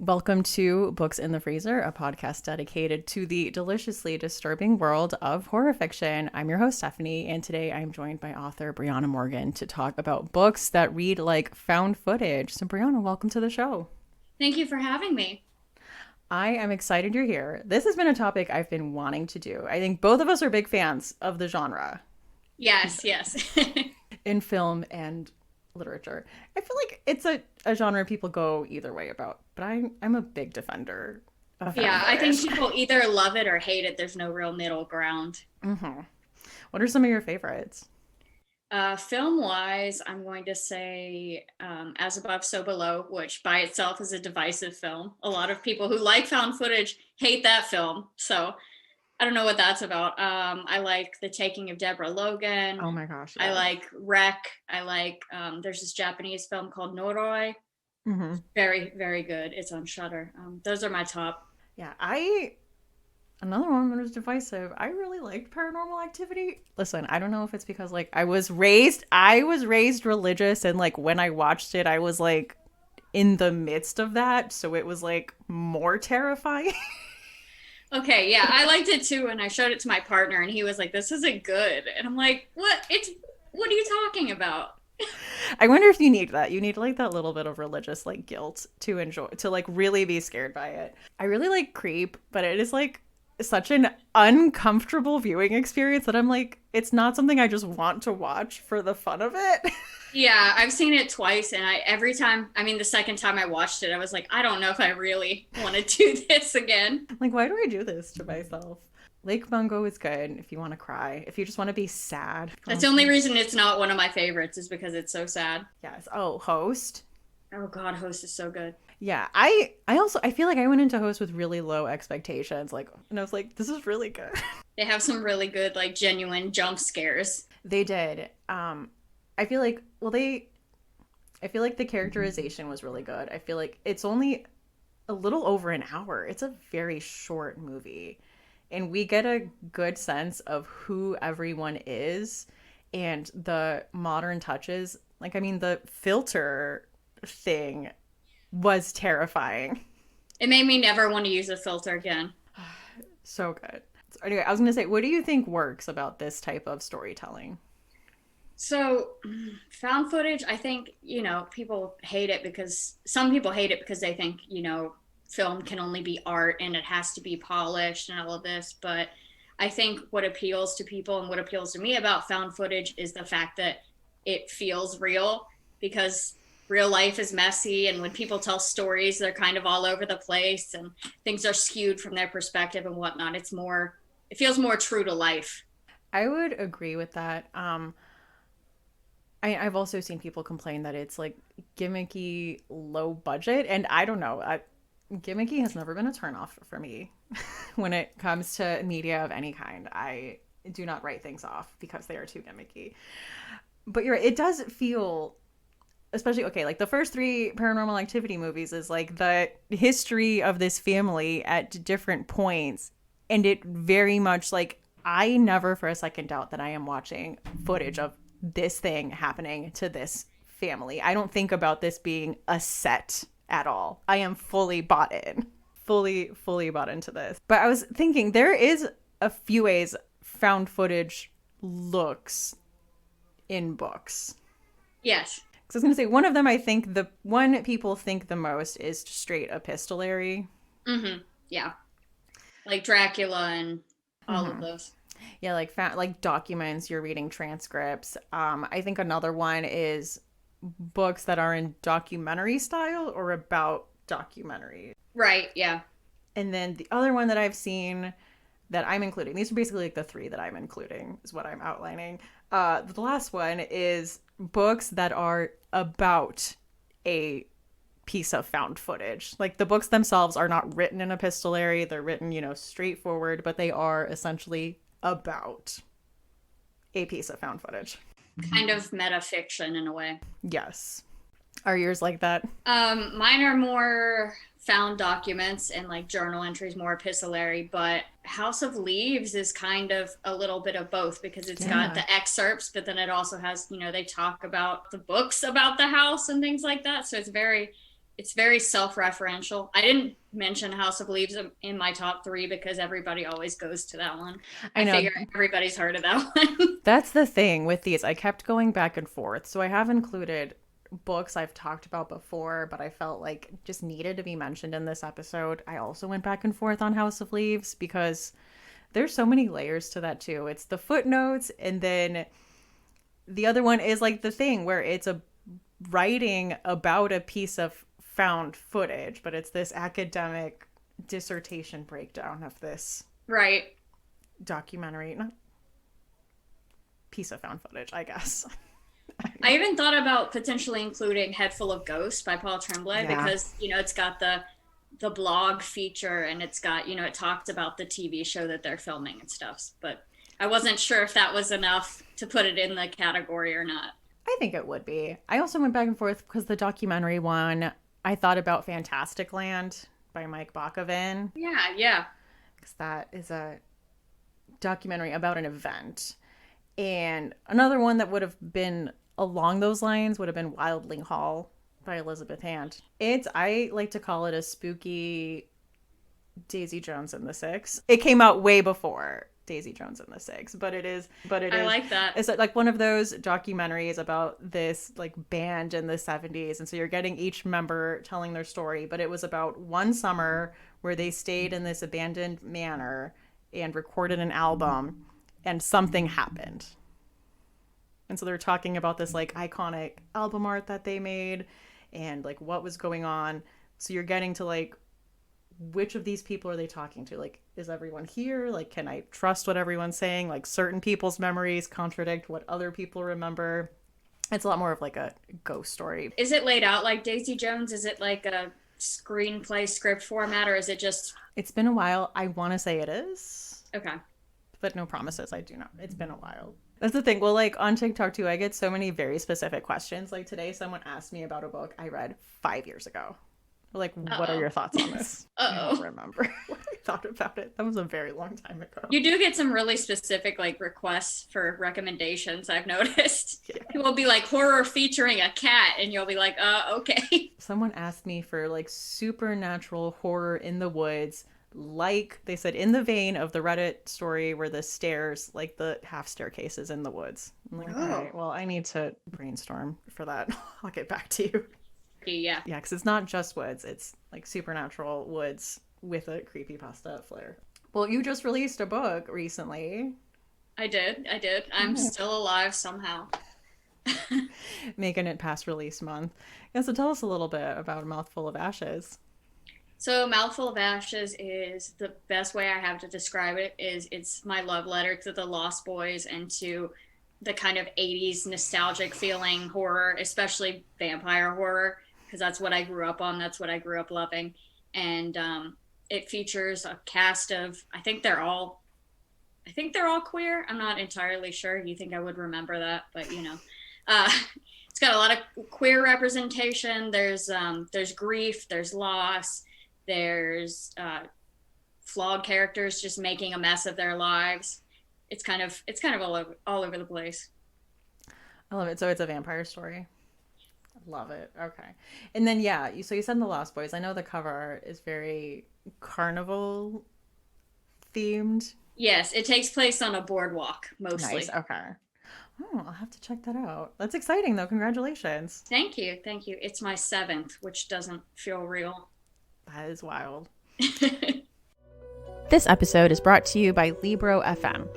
Welcome to Books in the Freezer, a podcast dedicated to the deliciously disturbing world of horror fiction. I'm your host, Stephanie, and today I'm joined by author Briana Morgan to talk about books that read like found footage. So, Briana, welcome to the show. Thank you for having me. I am excited you're here. This has been a topic I've been wanting to do. I think both of us are big fans of the genre Yes, yes. in film and literature. I feel like it's a genre people go either way about, but I'm a big defender of found Yeah, I think footage. people either love it or hate it. There's no real middle ground. Mm-hmm. What are some of your favorites? Film wise, I'm going to say As Above, So Below, which by itself is a divisive film. A lot of people who like found footage hate that film. So I don't know what that's about. I like The Taking of Deborah Logan. Oh my gosh, I yes. like Wreck. I like, there's this Japanese film called Noroi. Mm-hmm. Very, very good. It's on Shudder. Those are my top. Yeah, another one that was divisive. I really liked Paranormal Activity. Listen, I don't know if it's because like I was raised religious, and like when I watched it, I was like in the midst of that, so it was like more terrifying. Okay, yeah, I liked it too, and I showed it to my partner, and he was like, "This isn't good," and I'm like, "What? What are you talking about?" I wonder if you need that. You need like that little bit of religious like guilt to enjoy, to like really be scared by it. I really like Creep, but it is like such an uncomfortable viewing experience that I'm like, it's not something I just want to watch for the fun of it. Yeah, I've seen it twice, and every time, I mean, the second time I watched it, I was like, I don't know if I really want to do this again. Like, why do I do this to myself? Lake Mungo is good if you want to cry. If you just want to be sad. That's the only reason it's not one of my favorites is because it's so sad. Yes. Oh, Host. Oh God, Host is so good. Yeah, I feel like I went into Host with really low expectations, like, and I was like, this is really good. They have some really good, like, genuine jump scares. They did. I feel like, I feel like the characterization was really good. I feel like it's only a little over an hour. It's a very short movie, and we get a good sense of who everyone is and the modern touches. Like, I mean, the filter thing was terrifying. It made me never want to use a filter again. So good. So anyway, I was going to say, what do you think works about this type of storytelling? So, found footage, I think, people hate it because some people hate it because they think, film can only be art and it has to be polished and all of this. But I think what appeals to people and what appeals to me about found footage is the fact that it feels real because real life is messy. And when people tell stories, they're kind of all over the place and things are skewed from their perspective and whatnot. It feels more true to life. I would agree with that. I've also seen people complain that it's like gimmicky, low budget, and I don't know. Gimmicky has never been a turnoff for me when it comes to media of any kind. I do not write things off because they are too gimmicky. But you're right, it does feel, especially okay, like the first three Paranormal Activity movies is like the history of this family at different points, and it very much like I never for a second doubt that I am watching footage of this thing happening to this family. I don't think about this being a set at all. I am fully bought in. Fully bought into this. But I was thinking there is a few ways found footage looks in books. Yes. So I was going to say one of them, I think the one people think the most is straight epistolary. Mm-hmm. Yeah. Like Dracula and all of Mm-hmm. those. Yeah, like documents, you're reading transcripts. I think another one is books that are in documentary style or about documentaries. Right. Yeah. And then the other one that I've seen that I'm including, these are basically like the three that I'm including, is what I'm outlining. The last one is books that are about a piece of found footage. Like the books themselves are not written in epistolary, they're written, straightforward, but they are essentially about a piece of found footage. Kind of meta fiction in a way. Yes. Are yours like that? Mine are more found documents and like journal entries, more epistolary, but House of Leaves is kind of a little bit of both because it's got Yeah. the excerpts, but then it also has, they talk about the books about the house and things like that. So it's very it's very self-referential. I didn't mention House of Leaves in my top 3 because everybody always goes to that one. I I know. figure everybody's heard of that one. That's the thing with these. I kept going back and forth. So I have included books I've talked about before, but I felt like just needed to be mentioned in this episode. I also went back and forth on House of Leaves because there's so many layers to that too. It's the footnotes, and then the other one is like the thing where it's a writing about a piece of found footage, but it's this academic dissertation breakdown of this Right. documentary, not piece of found footage, I guess. I even thought about potentially including Head Full of Ghosts by Paul Tremblay because, it's got the blog feature, and it's got, it talks about the TV show that they're filming and stuff. But I wasn't sure if that was enough to put it in the category or not. I think it would be. I also went back and forth because the documentary one, I thought about Fantastic Land by Mike Bakoven. Yeah. Because that is a documentary about an event. And another one that would have been along those lines would have been Wildling Hall by Elizabeth Hand. I like to call it a spooky Daisy Jones and the Six. It came out way before Daisy Jones and the Six, but it is I like that. It's like one of those documentaries about this like band in the 70s, and so you're getting each member telling their story, but it was about one summer where they stayed in this abandoned manor and recorded an album, and something happened. And so they're talking about this like iconic album art that they made and like what was going on. So you're getting to like, which of these people are they talking to? Like, is everyone here? Like, can I trust what everyone's saying? Like, certain people's memories contradict what other people remember. It's a lot more of like a ghost story. Is it laid out like Daisy Jones? Is it like a screenplay script format, or is it just... It's been a while. I want to say it is. Okay. But no promises. I do not. It's been a while. That's the thing. Well, like on TikTok too, I get so many very specific questions. Like today, someone asked me about a book I read 5 years ago. Like, what are your thoughts on this? I don't remember what I thought about it. That was a very long time ago. You do get some really specific like requests for recommendations, I've noticed. Yeah. People will be like horror featuring a cat, and you'll be like, okay. Someone asked me for like supernatural horror in the woods, like they said, in the vein of the Reddit story where the stairs, like the half staircases in the woods. I'm like, all right, well, I need to brainstorm for that. I'll get back to you. Yeah, because it's not just woods. It's like supernatural woods with a creepypasta flair. Well, you just released a book recently. I did. I'm still alive somehow. Making it past release month. Yeah, so tell us a little bit about A Mouthful of Ashes. So Mouthful of Ashes is the best way I have to describe it. It's my love letter to the Lost Boys and to the kind of 80s nostalgic feeling horror, especially vampire horror, because that's what I grew up on. That's what I grew up loving. And it features a cast of, I think they're all queer. I'm not entirely sure. You think I would remember that, but it's got a lot of queer representation. There's grief, there's loss, there's flawed characters just making a mess of their lives. It's kind of all over the place. I love it. So it's a vampire story. Love it. Okay. And then, you said The Lost Boys. I know the cover art is very carnival themed. Yes, it takes place on a boardwalk mostly. Nice. Okay. Oh, I'll have to check that out. That's exciting though. Congratulations. Thank you. It's my 7th, which doesn't feel real. That is wild. This episode is brought to you by Libro FM.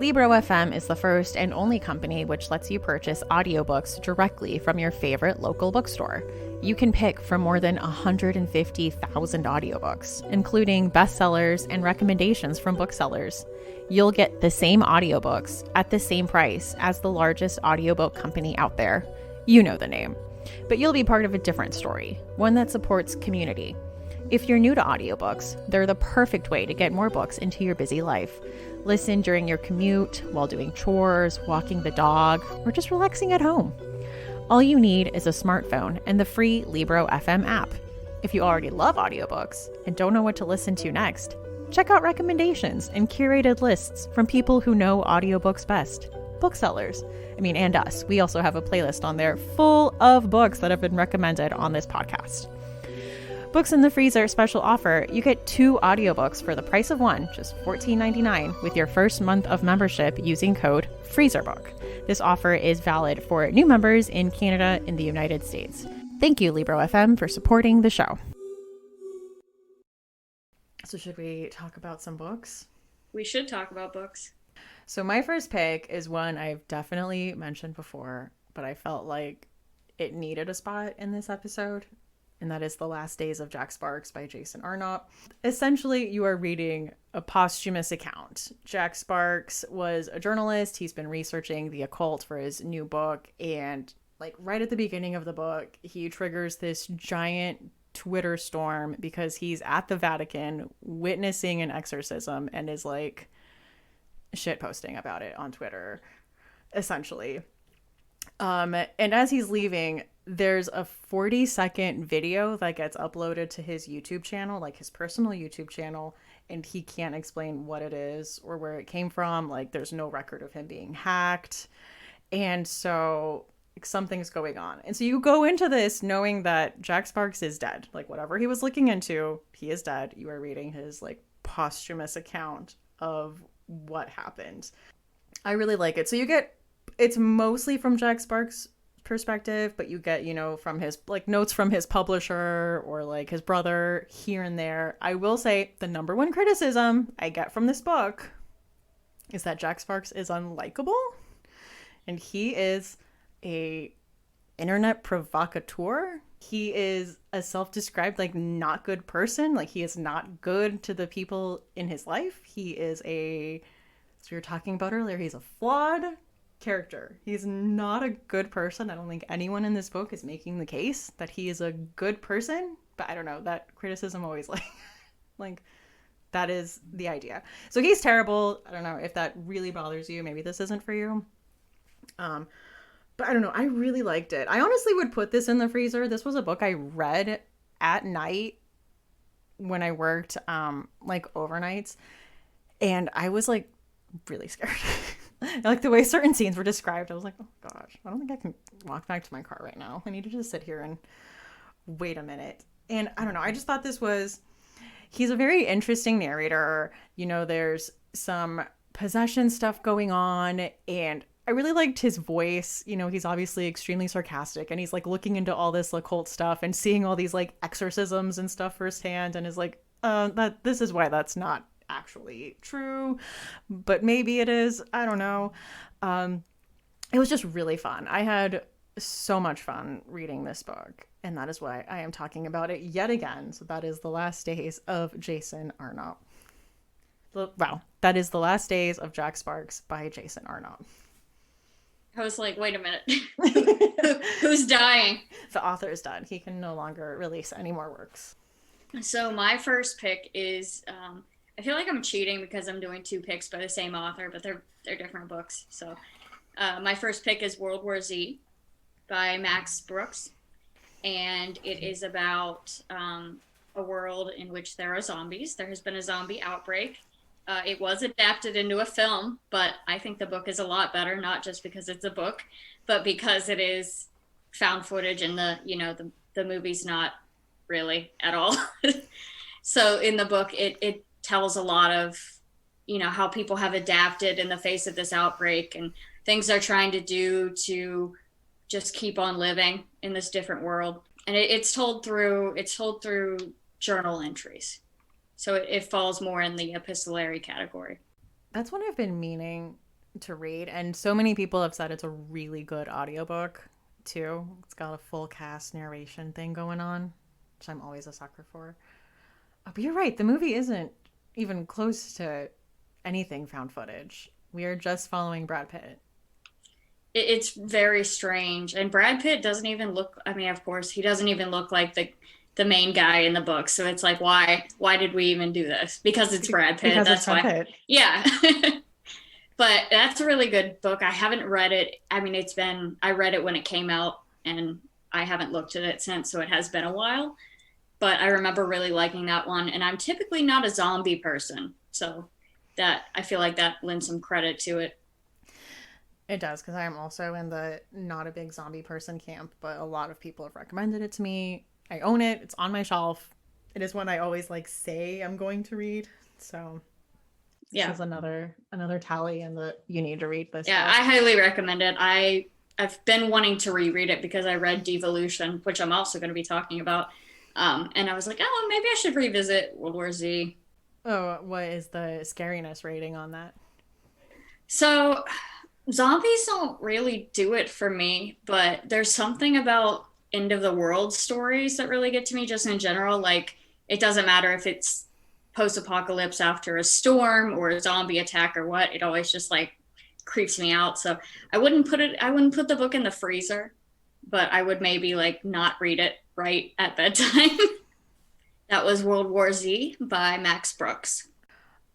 Libro FM is the first and only company which lets you purchase audiobooks directly from your favorite local bookstore. You can pick from more than 150,000 audiobooks, including bestsellers and recommendations from booksellers. You'll get the same audiobooks at the same price as the largest audiobook company out there. You know the name. But you'll be part of a different story, one that supports community. If you're new to audiobooks, they're the perfect way to get more books into your busy life. Listen during your commute, while doing chores, walking the dog, or just relaxing at home. All you need is a smartphone and the free Libro FM app. If you already love audiobooks and don't know what to listen to next, check out recommendations and curated lists from people who know audiobooks best. Booksellers. And us. We also have a playlist on there full of books that have been recommended on this podcast. Books in the Freezer special offer. You get 2 audiobooks for the price of one, just $14.99, with your first month of membership using code FreezerBook. This offer is valid for new members in Canada and the United States. Thank you, Libro FM, for supporting the show. So should we talk about some books? We should talk about books. So my first pick is one I've definitely mentioned before, but I felt like it needed a spot in this episode. And that is The Last Days of Jack Sparks by Jason Arnott. Essentially, you are reading a posthumous account. Jack Sparks was a journalist. He's been researching the occult for his new book. And like right at the beginning of the book, he triggers this giant Twitter storm because he's at the Vatican witnessing an exorcism and is like shit posting about it on Twitter, essentially. And as he's leaving, there's a 40-second video that gets uploaded to his YouTube channel, like his personal YouTube channel, and he can't explain what it is or where it came from. Like, there's no record of him being hacked. And so something's going on. And so you go into this knowing that Jack Sparks is dead. Like, whatever he was looking into, he is dead. You are reading his, like, posthumous account of what happened. I really like it. So you get, it's mostly from Jack Sparks' perspective, but you get, you know, from his like notes from his publisher or like his brother here and there. I will say the number one criticism I get from this book is that Jack Sparks is unlikable, and he is a internet provocateur. He is a self-described like not good person. Like, he is not good to the people in his life. He is a, as we were talking about earlier, he's a flawed character. He's not a good person. I don't think anyone in this book is making the case that he is a good person, but I don't know, that criticism always like that is the idea. So he's terrible. I don't know if that really bothers you. Maybe this isn't for you. But I don't know. I really liked it. I honestly would put this in the freezer. This was a book I read at night when I worked like overnights, and I was like really scared. Like the way certain scenes were described, I was like, oh gosh, I don't think I can walk back to my car right now. I need to just sit here and wait a minute. And I don't know, I just thought he's a very interesting narrator. You know, there's some possession stuff going on, and I really liked his voice. You know, he's obviously extremely sarcastic, and he's like looking into all this occult stuff and seeing all these like exorcisms and stuff firsthand, and is like, this is why that's not actually true, but maybe it is. I don't know. It was just really fun. I had so much fun reading this book, and that is why I am talking about it yet again. So that is The Last Days of Jason Arnott. Wow, that is The Last Days of Jack Sparks by Jason Arnott. I was like, wait a minute. Who's dying? The author is done. He can no longer release any more works. So my first pick is I feel like I'm cheating because I'm doing 2 picks by the same author, but they're different books. So my first pick is World War Z by Max Brooks, and it is about a world in which there are zombies. There has been a zombie outbreak. It was adapted into a film, but I think the book is a lot better, not just because it's a book, but because it is found footage, and the movie's not really at all. So in the book, it tells a lot of, you know, how people have adapted in the face of this outbreak and things they're trying to do to just keep on living in this different world. And it's told through journal entries. So it falls more in the epistolary category. That's what I've been meaning to read. And so many people have said it's a really good audiobook too. It's got a full cast narration thing going on, which I'm always a sucker for. But you're right. The movie isn't even close to anything found footage. We are just following Brad Pitt. It's very strange. And Brad Pitt doesn't even look, I mean, of course, he doesn't even look like the main guy in the book. So it's like, why did we even do this? Because it's Brad Pitt. Because that's why. Pitt. Yeah. But that's a really good book. I haven't read it. I mean, I read it when it came out, and I haven't looked at it since. So it has been a while. But I remember really liking that one. And I'm typically not a zombie person. So that, I feel like that lends some credit to it. It does, because I am also in the not a big zombie person camp, but a lot of people have recommended it to me. I own it. It's on my shelf. It is one I always like say I'm going to read. So this Yeah. is another tally in the you need to read this Yeah, book. I highly recommend it. I've been wanting to reread it because I read Devolution, which I'm also going to be talking about. And I was like, oh, maybe I should revisit World War Z. Oh, what is the scariness rating on that? So zombies don't really do it for me, but there's something about end of the world stories that really get to me just in general. Like, it doesn't matter if it's post apocalypse after a storm or a zombie attack or what, it always just like creeps me out. So I wouldn't put the book in the freezer, but I would maybe like not read it right at bedtime. That was World War Z by Max Brooks.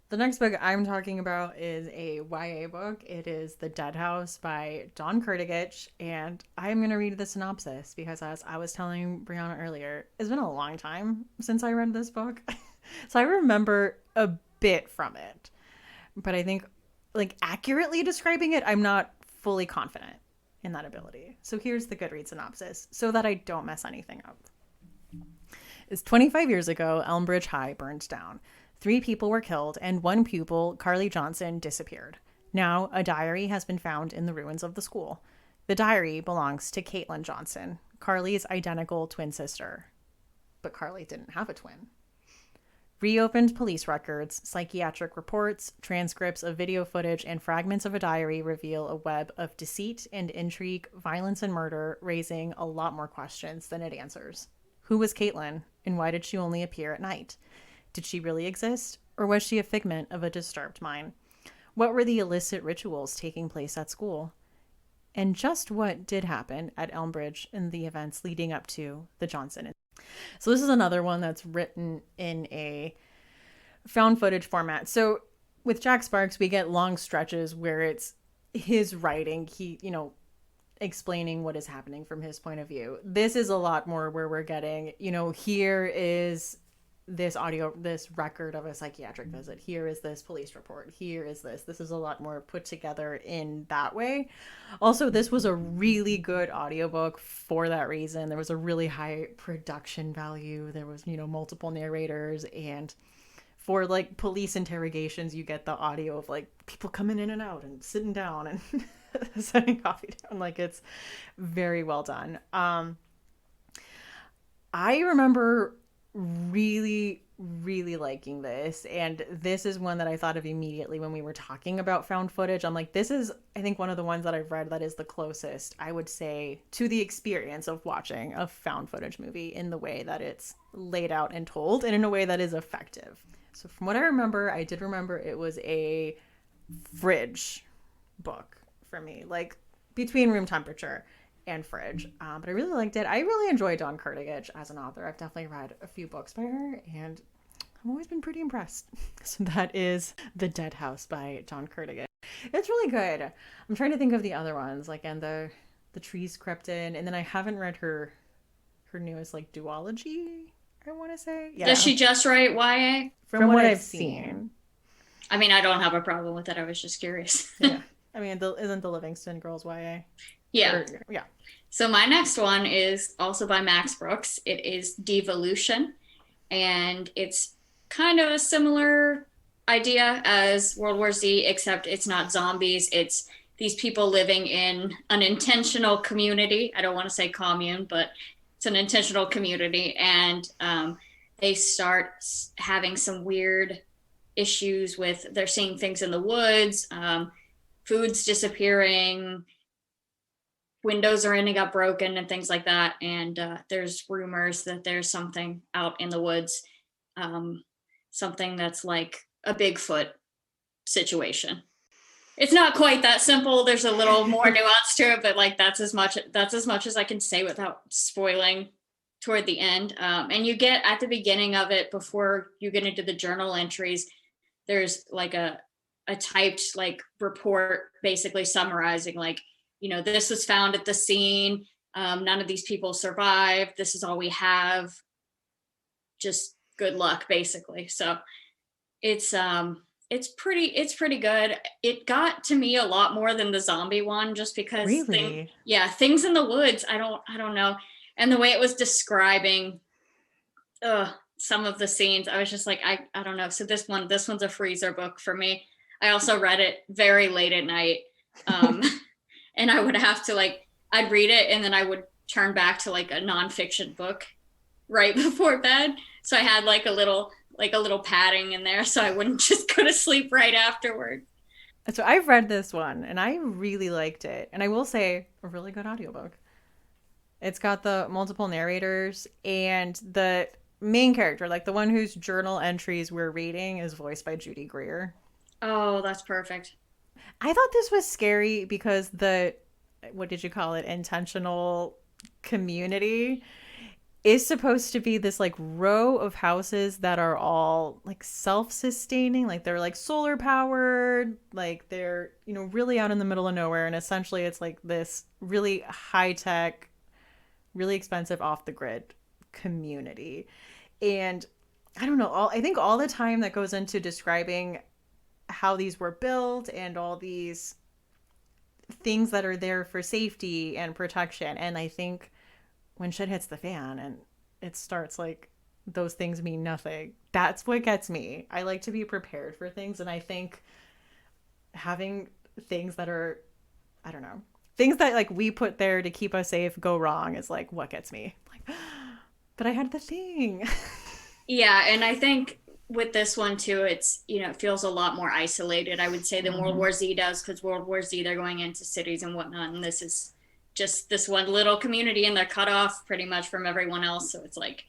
The next book I'm talking about is a YA book. It is The Dead House by Don Kurtagich, and I'm going to read the synopsis because, as I was telling Brianna earlier, it's been a long time since I read this book. So I remember a bit from it, but I think, like, accurately describing it, I'm not fully confident in that ability. So here's the Goodreads synopsis so that I don't mess anything up. It's 25 years ago, Elmbridge High burned down. 3 people were killed, and one pupil, Carly Johnson, disappeared. Now, a diary has been found in the ruins of the school. The diary belongs to Caitlin Johnson, Carly's identical twin sister. But Carly didn't have a twin. Reopened police records, psychiatric reports, transcripts of video footage, and fragments of a diary reveal a web of deceit and intrigue, violence and murder, raising a lot more questions than it answers. Who was Caitlin, and why did she only appear at night? Did she really exist, or was she a figment of a disturbed mind? What were the illicit rituals taking place at school? And just what did happen at Elmbridge in the events leading up to the Johnson? So this is another one that's written in a found footage format. So with Jack Sparks, we get long stretches where it's his writing, explaining what is happening from his point of view. This is a lot more where we're getting, here is this record of a psychiatric visit. Here is this police report. Here is this. This is a lot more put together in that way. Also, this was a really good audiobook for that reason. There was a really high production value. There was, multiple narrators, and for like police interrogations, you get the audio of like people coming in and out and sitting down and setting coffee down. Like, it's very well done. I remember really, really liking this. And this is one that I thought of immediately when we were talking about found footage. I'm like, this is, I think, one of the ones that I've read that is the closest, I would say, to the experience of watching a found footage movie in the way that it's laid out and told, and in a way that is effective. So from what I remember, I did remember it was a fridge book for me, like between room temperature and fridge. But I really liked it. I really enjoy Dawn Kurtagich as an author. I've definitely read a few books by her, and I've always been pretty impressed. So that is The Dead House by Dawn Kurtagich. It's really good. I'm trying to think of the other ones, like, and the trees crept in, and then I haven't read her newest, like, duology, I want to say. Yeah. Does she just write YA? From what I've seen. I mean, I don't have a problem with it. I was just curious. Yeah. I mean, isn't the Livingston Girls YA? Yeah. Yeah. So my next one is also by Max Brooks. It is Devolution, and it's kind of a similar idea as World War Z, except it's not zombies. It's these people living in an intentional community. I don't want to say commune, but it's an intentional community. And they start having some weird issues with, they're seeing things in the woods, food's disappearing, windows are ending up broken and things like that. And there's rumors that there's something out in the woods, something that's like a Bigfoot situation. It's not quite that simple. There's a little more nuance to it, but like that's as much as I can say without spoiling toward the end. And you get at the beginning of it, before you get into the journal entries, there's like a typed like report basically summarizing like, this was found at the scene. None of these people survived. This is all we have. Just good luck, basically. So it's pretty good. It got to me a lot more than the zombie one, just because Really? Things in the woods. I don't know. And the way it was describing some of the scenes, I was just like, I don't know. So this one's a freezer book for me. I also read it very late at night. Um, and I would have to like, I'd read it and then I would turn back to like a nonfiction book right before bed. So I had like a little padding in there so I wouldn't just go to sleep right afterward. So I've read this one and I really liked it. And I will say, a really good audiobook. It's got the multiple narrators and the main character, like the one whose journal entries we're reading, is voiced by Judy Greer. Oh, that's perfect. I thought this was scary because the, what did you call it, intentional community is supposed to be this like row of houses that are all like self-sustaining, like they're like solar powered, like they're, really out in the middle of nowhere, and essentially it's like this really high-tech, really expensive off the grid community. And I don't know, I think all the time that goes into describing how these were built and all these things that are there for safety and protection. And I think when shit hits the fan and it starts like those things mean nothing, that's what gets me. I like to be prepared for things. And I think having things that are, I don't know, things that like we put there to keep us safe go wrong is like what gets me. Like, but I had the thing. Yeah, and I think with this one too, it's, it feels a lot more isolated, I would say, than World Mm-hmm. War Z does, because World War Z, they're going into cities and whatnot, and this is just this one little community, and they're cut off pretty much from everyone else. So it's like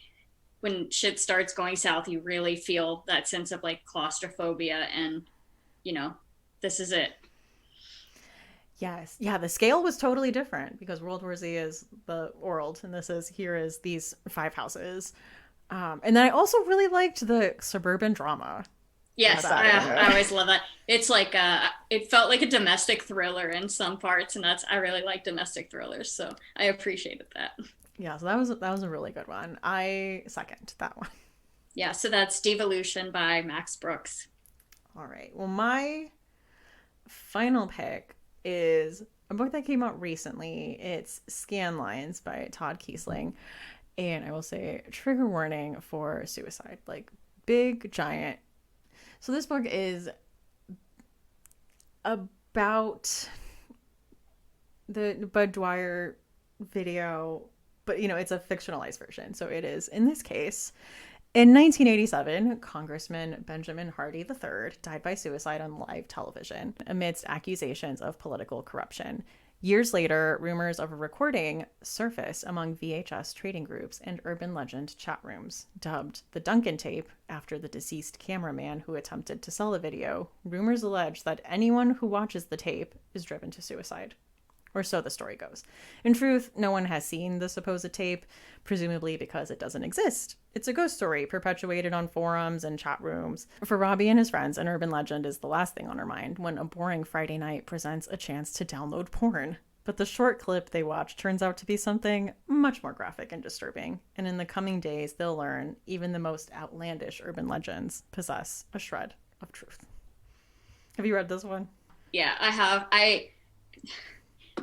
when shit starts going south, you really feel that sense of like claustrophobia, and you know, this is it. Yes. Yeah, the scale was totally different because World War Z is the world and this is here is these five houses. And then I also really liked the suburban drama Yes, inside of I it. always love that. It's like it felt like a domestic thriller in some parts, and that's I really like domestic thrillers, so I appreciated that. Yeah, so that was a really good one. I second that one. Yeah, so that's Devolution by Max Brooks. All right. Well, my final pick is a book that came out recently. It's Scan Lines by Todd Kiesling. And I will say trigger warning for suicide, like big giant. So this book is about the Bud Dwyer video, but it's a fictionalized version. So it is, in this case, in 1987, Congressman Benjamin Hardy III died by suicide on live television amidst accusations of political corruption. Years later, rumors of a recording surface among VHS trading groups and urban legend chat rooms. Dubbed the Duncan tape after the deceased cameraman who attempted to sell the video, rumors allege that anyone who watches the tape is driven to suicide. Or so the story goes. In truth, no one has seen the supposed tape, presumably because it doesn't exist. It's a ghost story perpetuated on forums and chat rooms. For Robbie and his friends, an urban legend is the last thing on her mind when a boring Friday night presents a chance to download porn. But the short clip they watch turns out to be something much more graphic and disturbing. And in the coming days, they'll learn even the most outlandish urban legends possess a shred of truth. Have you read this one? Yeah, I have. I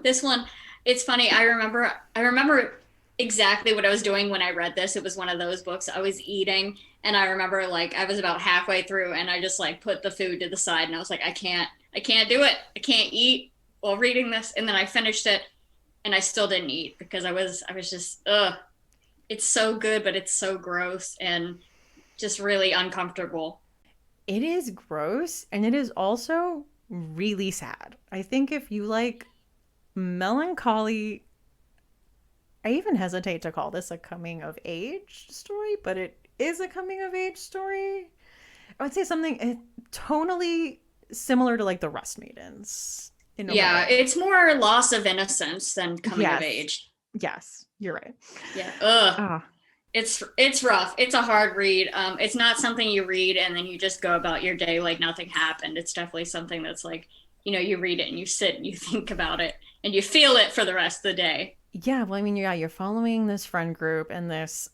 this one, it's funny. I remember exactly what I was doing when I read this. It was one of those books. I was eating, and I remember like I was about halfway through, and I just like put the food to the side, and I was like, I can't do it. I can't eat while reading this. And then I finished it, and I still didn't eat because I was just ugh. It's so good, but it's so gross and just really uncomfortable. It is gross and it is also really sad. I think if you like melancholy, I even hesitate to call this a coming of age story, but it is a coming of age story. I would say something tonally similar to like the Rust Maidens in a Yeah, way. it's more loss of innocence than coming of Yes. age. Yes, you're right. Yeah. Ugh. Ah, It's rough. It's a hard read. It's not something you read and then you just go about your day like nothing happened. It's definitely something that's like, you read it and you sit and you think about it and you feel it for the rest of the day. yeah, well, I mean, yeah, you're following this friend group and this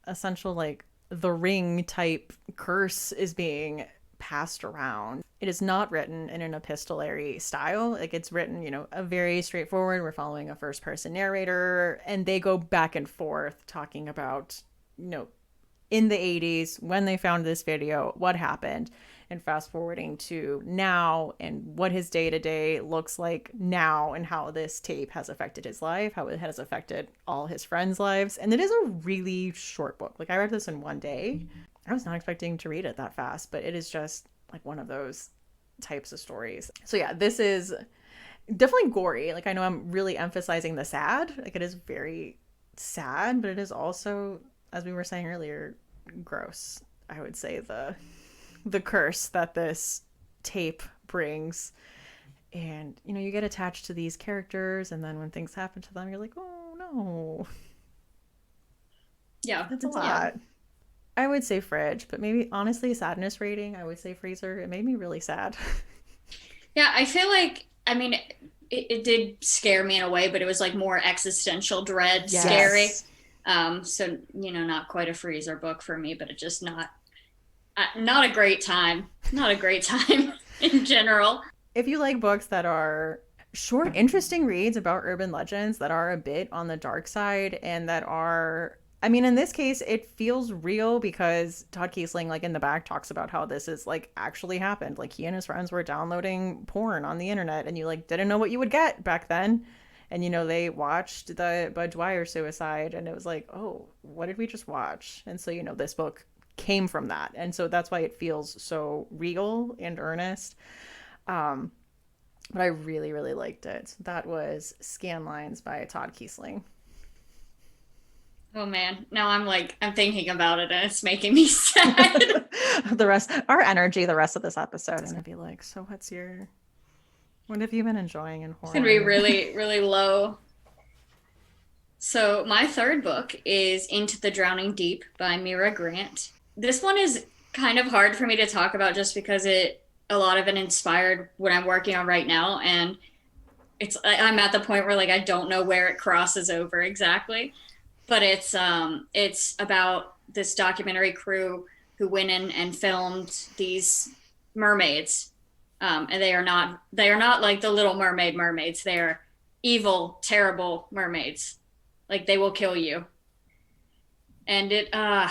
essential like the ring type curse is being passed around. It is not written in an epistolary style. Like it's written, a very straightforward. We're following a first person narrator and they go back and forth talking about, you know, in the 80s when they found this video, what happened, and fast forwarding to now and what his day to day looks like now and how this tape has affected his life, how it has affected all his friends' lives. And it is a really short book. Like, I read this in one day. I was not expecting to read it that fast, but it is just like one of those types of stories. So yeah, this is definitely gory. Like, I know I'm really emphasizing the sad. Like, it is very sad, but it is also, as we were saying earlier, gross. I would say the curse that this tape brings. And you get attached to these characters, and then when things happen to them, you're like, oh no. Yeah, That's a lot. I would say fridge, but maybe honestly, sadness rating, I would say freezer. It made me really sad. Yeah, I feel like, I mean, it did scare me in a way, but it was like more existential dread scary. Yes. So, not quite a freezer book for me, but it just not a great time. Not a great time in general. If you like books that are short, interesting reads about urban legends that are a bit on the dark side and that are, I mean, in this case, it feels real because Todd Kiesling, like in the back, talks about how this is like actually happened. Like, he and his friends were downloading porn on the internet, and you like didn't know what you would get back then. And they watched the Bud Dwyer suicide, and it was like, oh, what did we just watch? And so this book came from that, and so that's why it feels so real and earnest. But I really, really liked it. That was Scanlines by Todd Kiesling. Oh man, now I'm thinking about it and it's making me sad. Our energy, the rest of this episode is gonna be like, so what have you been enjoying in It's horror? gonna be really, really low. So my third book is Into the Drowning Deep by Mira Grant. This one is kind of hard for me to talk about just because a lot of it inspired what I'm working on right now, and I'm at the point where like I don't know where it crosses over exactly. But it's about this documentary crew who went in and filmed these mermaids, and they are not like the Little Mermaid mermaids. They are evil, terrible mermaids. Like, they will kill you. And I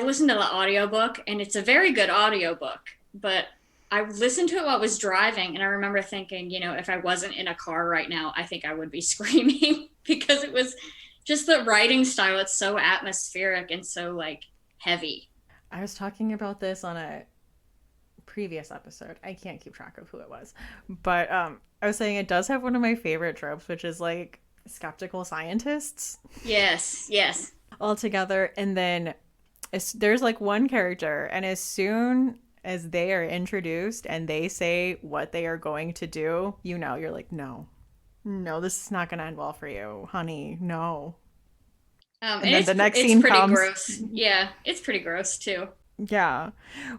listened to the audiobook, and it's a very good audiobook, but I listened to it while I was driving, and I remember thinking, if I wasn't in a car right now, I think I would be screaming because it was just the writing style. It's so atmospheric and so like heavy. I was talking about this on a previous episode. I can't keep track of who it was, but I was saying it does have one of my favorite tropes, which is like skeptical scientists. Yes. All together, and then there's like one character, and as soon as they are introduced and they say what they are going to do, you're like, no, this is not going to end well for you, honey. No. And then the next scene pretty comes. Gross. Yeah, it's pretty gross too. Yeah.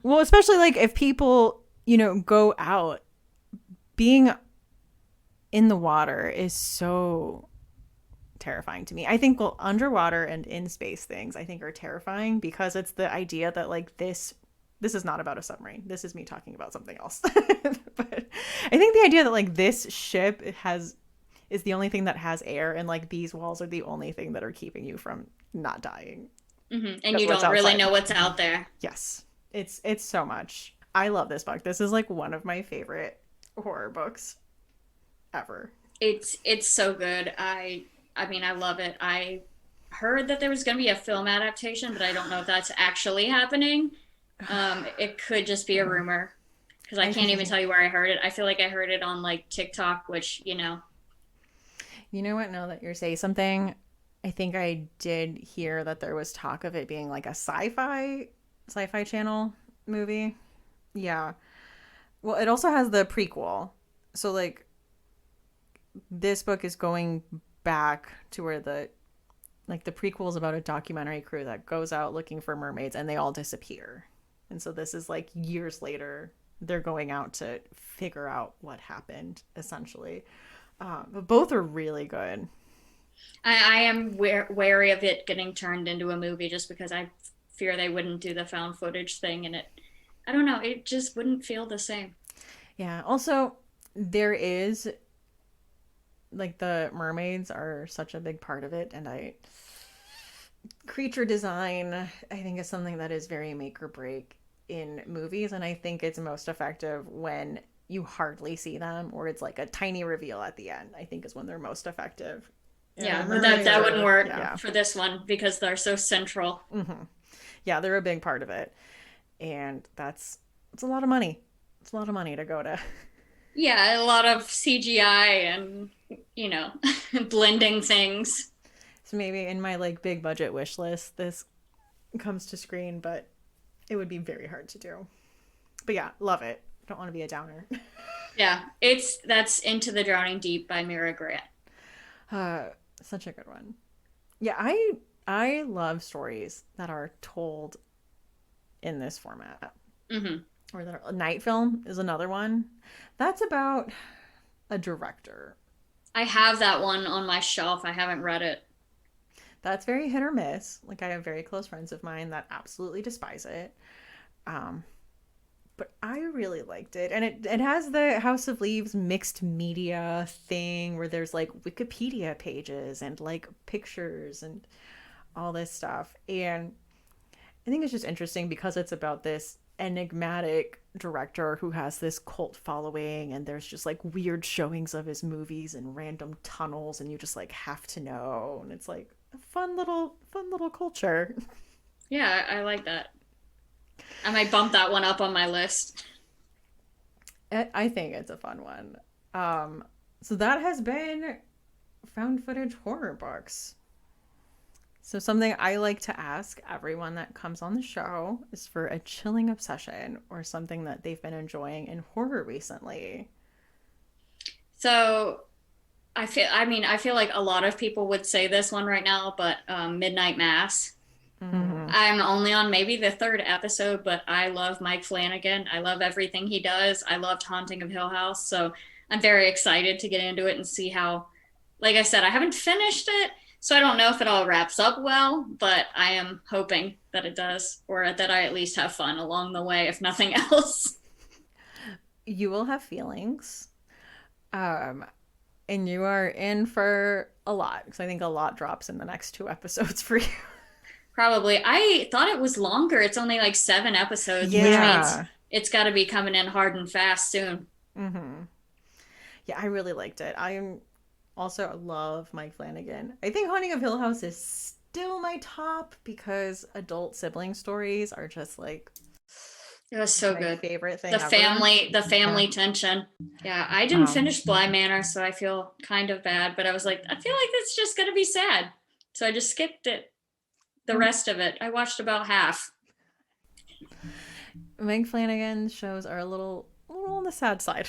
Well, especially like if people, go out, being in the water is so terrifying to me. I think underwater and in space things I think are terrifying because it's the idea that like this is not about a submarine. This is me talking about something else. But I think the idea that like this ship is the only thing that has air, and like these walls are the only thing that are keeping you from not dying. Mm-hmm. And you don't really know what's out there. Yes. It's so much. I love this book. This is like one of my favorite horror books ever. It's so good. I mean, I love it. I heard that there was going to be a film adaptation, but I don't know if that's actually happening. It could just be a rumor because I can't even tell you where I heard it. I feel like I heard it on like TikTok, which, You know what? Now that you're saying something, I think I did hear that there was talk of it being like a sci-fi channel movie. Yeah. Well, it also has the prequel. So like this book is going back to where the prequel is about a documentary crew that goes out looking for mermaids and they all disappear. And so this is like years later, they're going out to figure out what happened, essentially. But both are really good. I am wary of it getting turned into a movie just because I fear they wouldn't do the found footage thing, and I don't know, it just wouldn't feel the same. Yeah. Also, there is like the mermaids are such a big part of it, and creature design, I think, is something that is very make or break in movies. And I think it's most effective when you hardly see them or it's like a tiny reveal at the end, I think is when they're most effective. Yeah, And but that mermaids wouldn't are, work yeah. for this one because they're so central. Yeah, they're a big part of it. And it's a lot of money. It's a lot of money to go to. Yeah, a lot of CGI and, blending things. So maybe in my like big budget wish list, this comes to screen, but it would be very hard to do. But yeah, love it. Don't want to be a downer. Yeah, that's Into the Drowning Deep by Mira Grant. Uh, Such a good one. Yeah, I love stories that are told in this format. Hmm. Or that a night film is another one. That's about a director. I have that one on my shelf. I haven't read it. That's very hit or miss. Like I have very close friends of mine that absolutely despise it. Um, but I really liked it. And it has the House of Leaves mixed media thing where there's like Wikipedia pages and like pictures and all this stuff. And I think it's just interesting because it's about this enigmatic director who has this cult following and there's just like weird showings of his movies in random tunnels and you just like have to know and it's like a fun little culture. Yeah, I like that. I might bump that one up on my list. I think it's a fun one. So that has been found footage horror books. So something I like to ask everyone that comes on the show is for a chilling obsession or something that they've been enjoying in horror recently. So I feel like a lot of people would say this one right now, but Midnight Mass. Mm-hmm. I'm only on maybe the third episode, but I love Mike Flanagan. I love everything he does. I loved Haunting of Hill House. So I'm very excited to get into it and see how, like I said, I haven't finished it. So I don't know if it all wraps up well, but I am hoping that it does, or that I at least have fun along the way, if nothing else. You will have feelings. Um, and you are in for a lot because I think a lot drops in the next two episodes for you. Probably. I thought it was longer. It's only like 7 episodes, which means Yeah. it's got to be coming in hard and fast soon. Mm-hmm. Yeah, I really liked it. I am also love Mike Flanagan. I think Haunting of Hill House is still my top because adult sibling stories are just like It was so my good. favorite thing The ever. family, the Yeah. family tension. Yeah, I didn't finish Bly Manor, so I feel kind of bad, but I was like, I feel like it's just gonna be sad. So I just skipped it. The rest of it. I watched about half. Mike Flanagan's shows are a little on the sad side.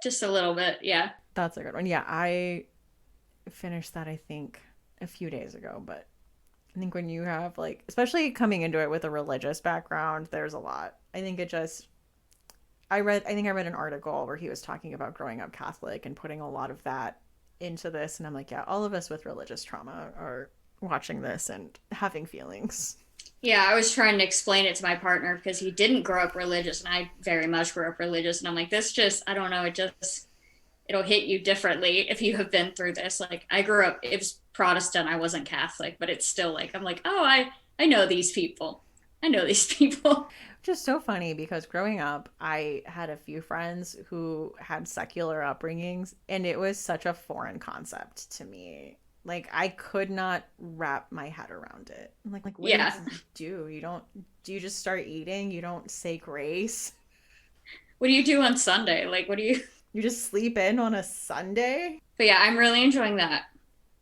Just a little bit, yeah. That's a good one. Yeah, I finished that I think a few days ago, but I think when you have like especially coming into it with a religious background, there's a lot. I think it just I think I read an article where he was talking about growing up Catholic and putting a lot of that into this and I'm like, yeah, all of us with religious trauma are watching this and having feelings. Yeah, I was trying to explain it to my partner because he didn't grow up religious and I very much grew up religious. And I'm like, this just, I don't know, it'll hit you differently if you have been through this. Like I grew up, it was Protestant, I wasn't Catholic, but it's still like, I'm like, oh, I know these people. I know these people. Just so funny because growing up, I had a few friends who had secular upbringings, and it was such a foreign concept to me. Like I could not wrap my head around it. I'm like what do Yeah. you do? You don't do you just start eating? You don't say grace? What do you do on Sunday? Like, what do you, You just sleep in on a Sunday? but yeah, I'm really enjoying that.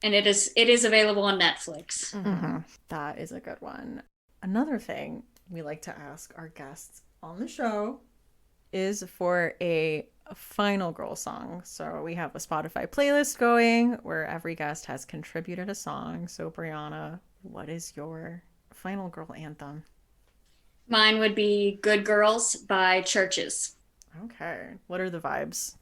And it is available on Netflix. Mm-hmm. That is a good one. Another thing we like to ask our guests on the show is for a final girl song. So we have a Spotify playlist going where every guest has contributed a song. So Brianna, what is your final girl anthem? Mine would be Good Girls by Churches. Okay. What are the vibes?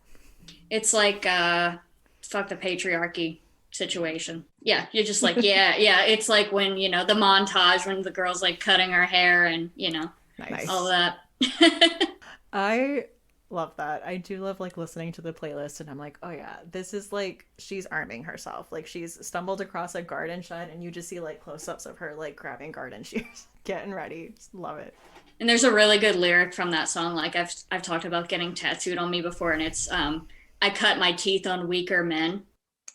It's like fuck the patriarchy situation. Yeah, you're just like, yeah, yeah. It's like when, the montage when the girl's like cutting her hair and, Nice. all that. I Love that. I do love like listening to the playlist and I'm like, oh yeah, this is like she's arming herself. Like she's stumbled across a garden shed and you just see like close-ups of her like grabbing garden shears, getting ready. Just love it. And there's a really good lyric from that song. Like I've talked about getting tattooed on me before, and it's I cut my teeth on weaker men.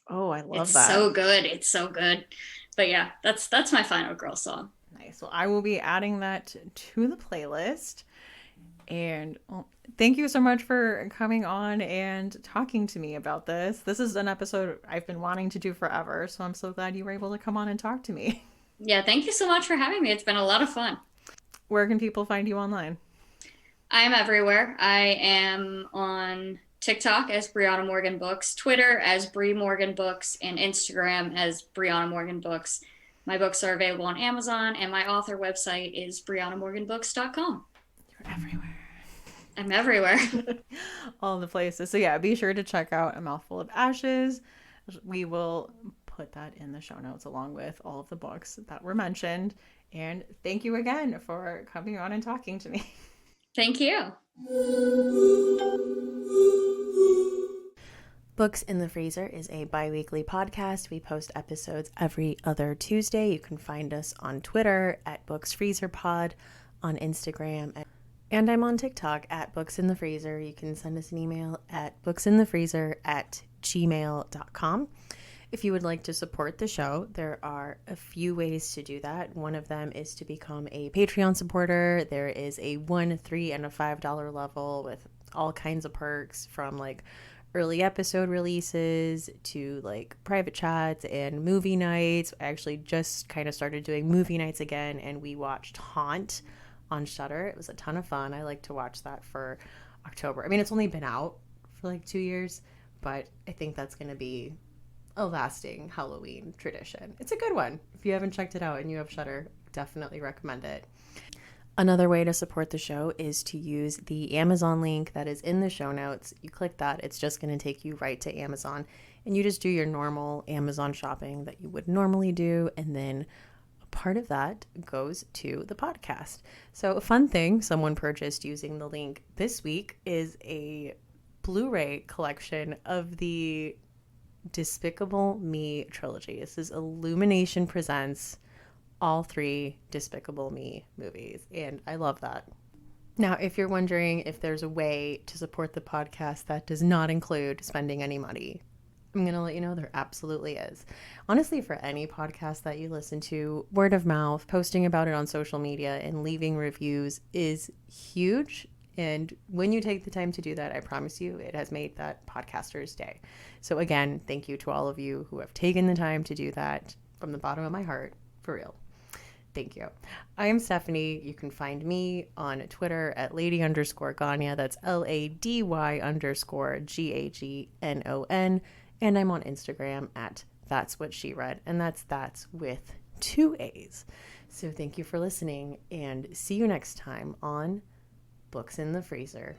Oh, I It's love that. so good. It's so good. But yeah, that's my final girl song. Nice. Well, I will be adding that to the playlist. And well, thank you so much for coming on and talking to me about this. This is an episode I've been wanting to do forever, so I'm so glad you were able to come on and talk to me. Yeah, thank you so much for having me. It's been a lot of fun. Where can people find you online? I'm everywhere. I am on TikTok as Briana Morgan Books, Twitter as Brie Morgan Books, and Instagram as Briana Morgan Books. My books are available on Amazon, and my author website is brianamorganbooks.com. You're everywhere. I'm everywhere. All the places. So yeah, be sure to check out A Mouthful of Ashes. We will put that in the show notes along with all of the books that were mentioned. And thank you again for coming on and talking to me. Thank you. Books in the Freezer is a bi-weekly podcast. We post episodes every other Tuesday. You can find us on Twitter at BooksFreezerPod, on Instagram, and I'm on TikTok at Books in the Freezer. You can send us an email at booksinthefreezer@gmail.com. If you would like to support the show, there are a few ways to do that. One of them is to become a Patreon supporter. There is a $1, $3, and a $5 level with all kinds of perks, from like early episode releases to like private chats and movie nights. I actually just kind of started doing movie nights again, and we watched Haunt on Shudder. It was a ton of fun. I like to watch that for October. I mean, it's only been out for like 2 years, but I think that's going to be a lasting Halloween tradition. It's a good one. If you haven't checked it out and you have Shudder, definitely recommend it. Another way to support the show is to use the Amazon link that is in the show notes. You click that, it's just going to take you right to Amazon, and you just do your normal Amazon shopping that you would normally do, and then a part of that goes to the podcast. So a fun thing someone purchased using the link this week is a Blu-ray collection of the Despicable Me trilogy. This is Illumination Presents all 3 Despicable Me movies, and I love that. Now, if you're wondering if there's a way to support the podcast that does not include spending any money, I'm going to let you know there absolutely is. Honestly, for any podcast that you listen to, word of mouth, posting about it on social media, and leaving reviews is huge. And when you take the time to do that, I promise you, it has made that podcaster's day. So again, thank you to all of you who have taken the time to do that from the bottom of my heart, for real. Thank you. I am Stephanie. You can find me on Twitter at lady_Gagnon. That's LADY_GAGNON. And I'm on Instagram at That's What She Read. And that's with 2 A's. So thank you for listening, and see you next time on Books in the Freezer.